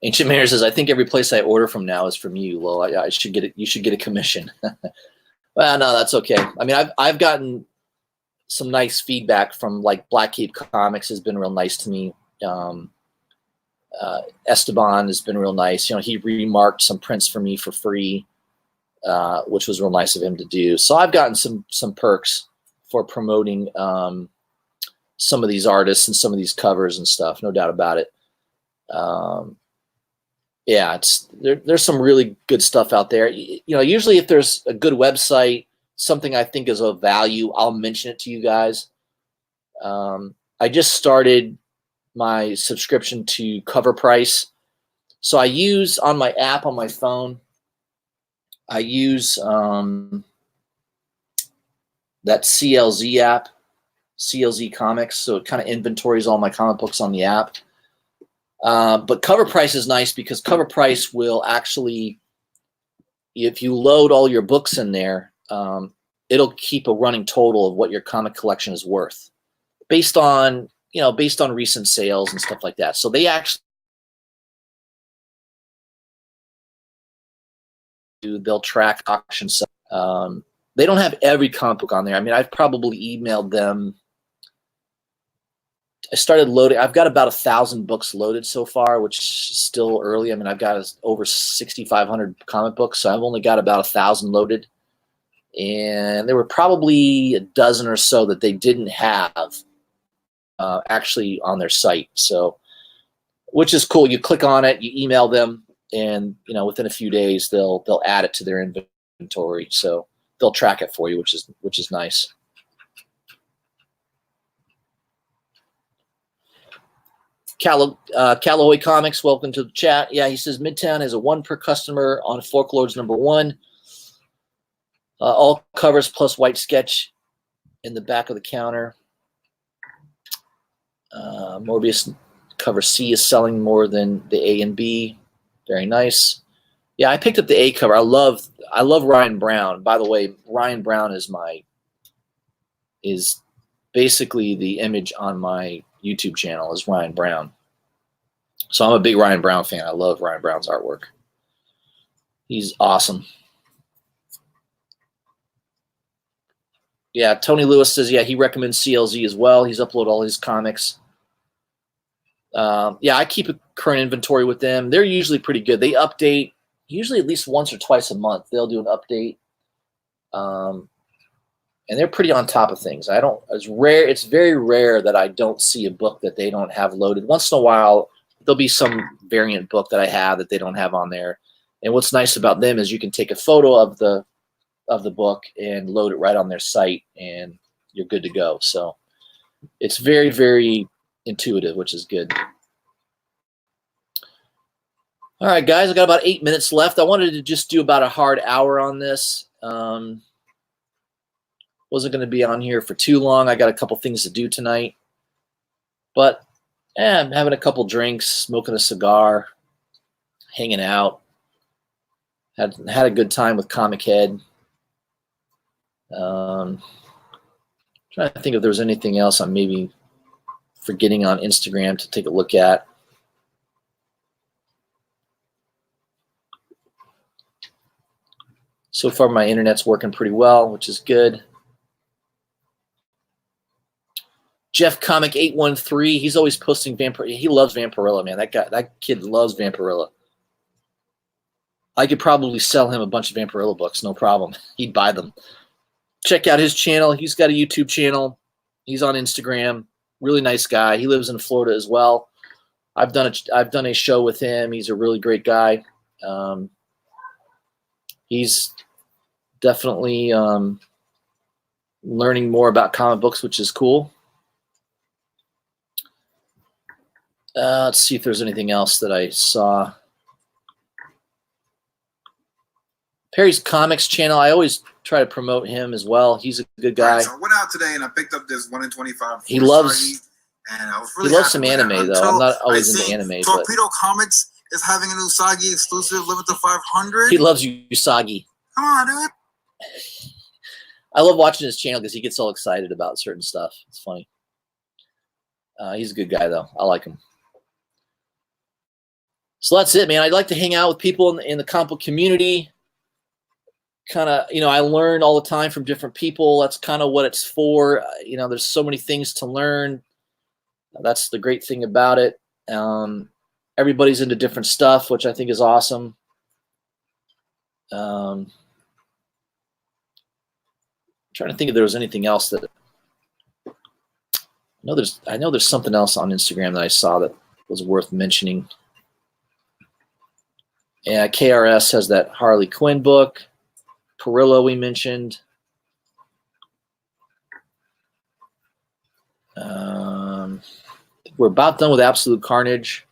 Ancient Mariner says, I think every place I order from now is from you. Well, I should get it. You should get a commission. Well, no, that's okay. I mean, I've gotten some nice feedback from, like, Black Cape Comics has been real nice to me. Esteban has been real nice. He remarked some prints for me for free, which was real nice of him to do. So I've gotten some perks for promoting some of these artists and some of these covers and stuff. No doubt about it. Yeah, there's some really good stuff out there. Usually if there's a good website, something I think is of value, I'll mention it to you guys. I just started my subscription to Cover Price. So I use on my app on my phone, I use that CLZ app, CLZ Comics. So it kind of inventories all my comic books on the app. But Cover Price is nice because Cover Price will actually, if you load all your books in there, it'll keep a running total of what your comic collection is worth based on recent sales and stuff like that. So they actually they'll track auctions. They don't have every comic book on there. I mean, I've probably emailed them started loading. I've got about 1,000 books loaded so far, which is still early. I mean, I've got over 6,500 comic books, so I've only got about 1,000 loaded. And there were probably a dozen or so that they didn't have actually on their site. So, which is cool. You click on it, you email them, and within a few days they'll add it to their inventory. So they'll track it for you, which is nice. Callaway Comics, welcome to the chat. Yeah, he says Midtown has a 1 per customer on Folklords #1. All covers plus white sketch in the back of the counter. Morbius cover C is selling more than the A and B. Very nice. Yeah, I picked up the A cover. I love Ryan Brown. By the way, Ryan Brown is basically the image on my YouTube channel is Ryan Brown. So I'm a big Ryan Brown fan. I love Ryan Brown's artwork. He's awesome. Yeah, Tony Lewis says, yeah, he recommends CLZ as well. He's uploaded all his comics. Yeah, I keep a current inventory with them. They're usually pretty good. They update usually at least once or twice a month. They'll do an update. And they're pretty on top of things. It's very rare that I don't see a book that they don't have loaded. Once in a while, there'll be some variant book that I have that they don't have on there. And what's nice about them is you can take a photo of the book and load it right on their site, and you're good to go. So it's very, very intuitive, which is good. All right, guys, I got about 8 minutes left. I wanted to just do about a hard hour on this. Wasn't going to be on here for too long. I got a couple things to do tonight. But I'm having a couple drinks, smoking a cigar, hanging out. Had a good time with Comic Head. Trying to think if there was anything else I'm maybe forgetting on Instagram to take a look at. So far, my internet's working pretty well, which is good. Jeff Comic 813, he's always posting Vampirella. He loves Vampirella, man. That kid loves Vampirella. I could probably sell him a bunch of Vampirella books, no problem. He'd buy them. Check out his channel. He's got a YouTube channel. He's on Instagram. Really nice guy. He lives in Florida as well. I've done a show with him. He's a really great guy. He's definitely learning more about comic books, which is cool. Let's see if there's anything else that I saw. Perry's Comics channel, I always try to promote him as well. He's a good guy. Right, so I went out today and I picked up this 1 in 25. He loves some happy anime, though. I'm not always into anime. Torpedo Comics is having a new Usagi exclusive limited to 500. He loves Usagi. Come on, dude. I love watching his channel because he gets all excited about certain stuff. It's funny. He's a good guy, though. I like him. So that's it, man. I'd like to hang out with people in the comic book community. Kind of, I learn all the time from different people. That's kind of what it's for. There's so many things to learn. That's the great thing about it. Everybody's into different stuff, which I think is awesome. Trying to think if there was anything else that I know there's something else on Instagram that I saw that was worth mentioning. Yeah, KRS has that Harley Quinn book. Perillo we mentioned. We're about done with Absolute Carnage.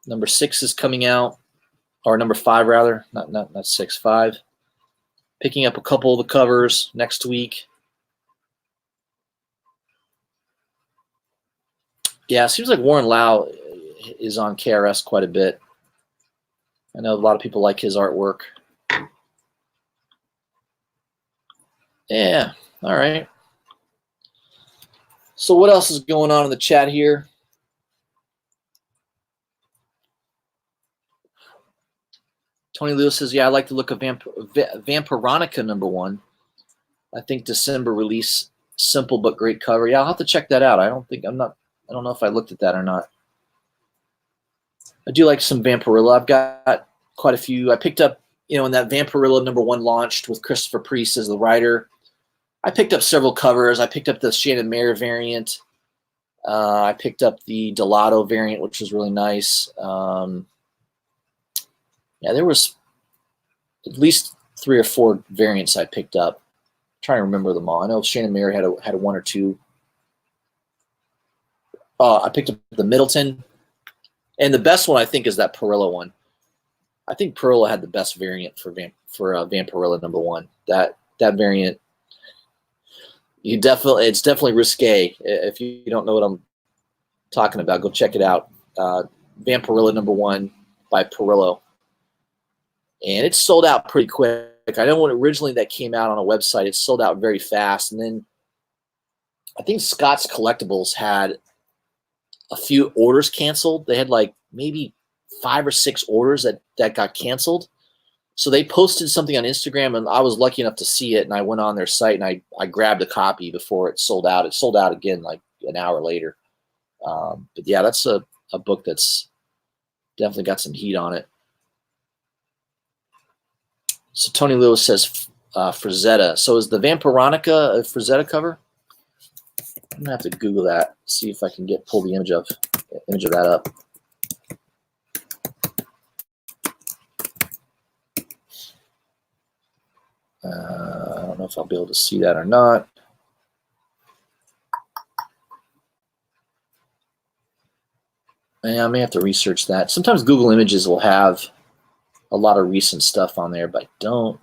Number 6 is coming out, or number 5 rather, not 6, 5. Picking up a couple of the covers next week. Yeah, it seems like Warren Lau is on KRS quite a bit. I know a lot of people like his artwork. Yeah, all right. So what else is going on in the chat here? Tony Lewis says, yeah, I like the look of Vampironica #1. I think December release Simple but great cover. Yeah, I'll have to check that out. I don't know if I looked at that or not. I do like some Vampirilla. I've got quite a few. I picked up, when that Vampirilla #1 launched with Christopher Priest as the writer, I picked up several covers. I picked up the Shannon Mayer variant. I picked up the Delato variant, which was really nice. Yeah, there was at least 3 or 4 variants I picked up. I'm trying to remember them all. I know Shannon Mayer had a 1 or 2. I picked up the Middleton. And the best one, I think, is that Perilla one. I think Perilla had the best variant for Vampirilla #1. That variant, it's definitely risque. If you don't know what I'm talking about, go check it out. Vampirilla #1 by Perillo. And it sold out pretty quick. I know when originally that came out on a website, it sold out very fast. And then I think Scott's Collectibles had a few orders canceled. They had like maybe 5 or 6 orders that got canceled. So they posted something on Instagram, and I was lucky enough to see it, and I went on their site, and I grabbed a copy before it sold out. It sold out again like an hour later. But yeah, that's a book that's definitely got some heat on it. So Tony Lewis says Frazetta. So is the Vampironica a Frazetta cover? I'm gonna have to Google that, see if I can pull the image of that up. I don't know if I'll be able to see that or not. I may have to research that. Sometimes Google Images will have a lot of recent stuff on there, but I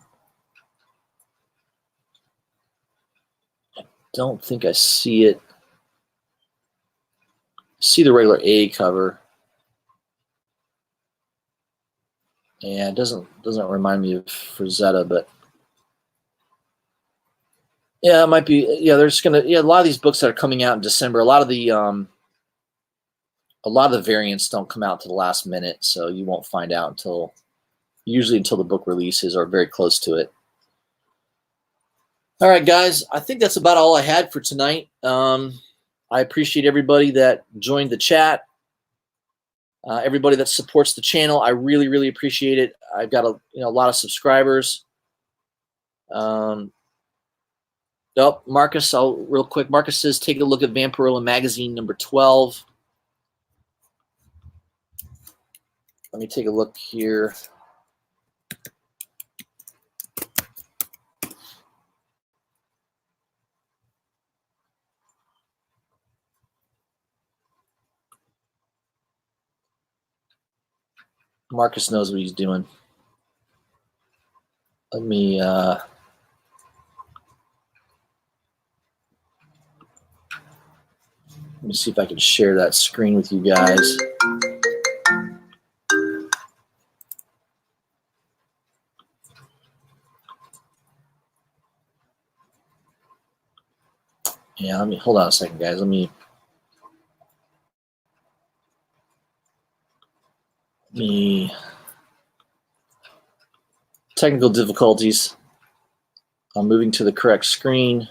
don't think I see it. I see the regular A cover. Yeah, it doesn't remind me of Frazetta, but yeah, it might be. Yeah, there's a lot of these books that are coming out in December. A lot of the variants don't come out to the last minute, so you won't find out usually until the book releases or very close to it. All right, guys, I think that's about all I had for tonight. I appreciate everybody that joined the chat. Everybody that supports the channel, I really, really appreciate it. I've got a lot of subscribers. Marcus, real quick. Marcus says, take a look at Vampirilla magazine #12. Let me take a look here. Marcus knows what he's doing. Let me see if I can share that screen with you guys. Yeah, hold on a second, guys. Let me technical difficulties. I'm moving to the correct screen.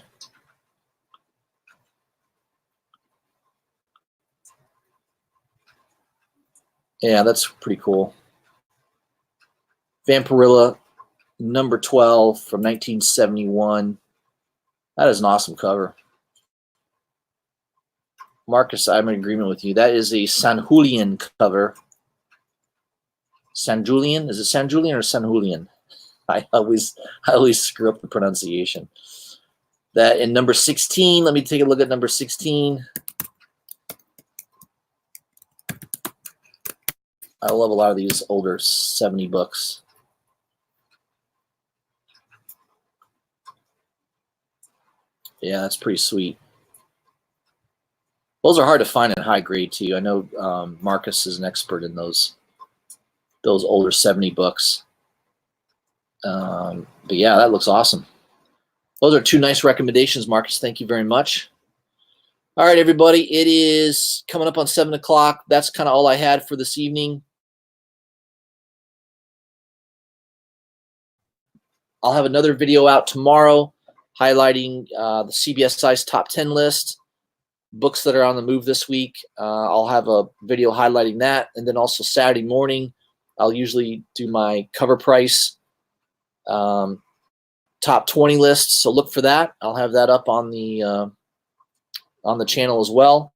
Yeah, that's pretty cool. Vampirilla #12 from 1971. That is an awesome cover. Marcus, I'm in agreement with you. That is a San Julian cover. San Julian? Is it San Julian or San Julian? I always screw up the pronunciation. That in #16, let me take a look at #16. I love a lot of these older 70 books. Yeah, that's pretty sweet. Those are hard to find in high grade too. I know Marcus is an expert in those older 70 books. But yeah, that looks awesome. Those are 2 nice recommendations, Marcus. Thank you very much. All right, everybody. It is coming up on 7 o'clock. That's kind of all I had for this evening. I'll have another video out tomorrow. highlighting the CBSI's top 10 list, books that are on the move this week. I'll have a video highlighting that. And then also Saturday morning, I'll usually do my cover price top 20 list. So look for that. I'll have that up on the channel as well.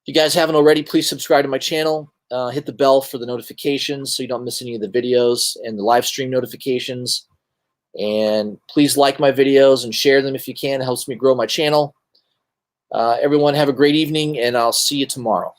If you guys haven't already, please subscribe to my channel. Hit the bell for the notifications so you don't miss any of the videos and the live stream notifications. And please like my videos and share them if you can. It helps me grow my channel. Everyone have a great evening, and I'll see you tomorrow.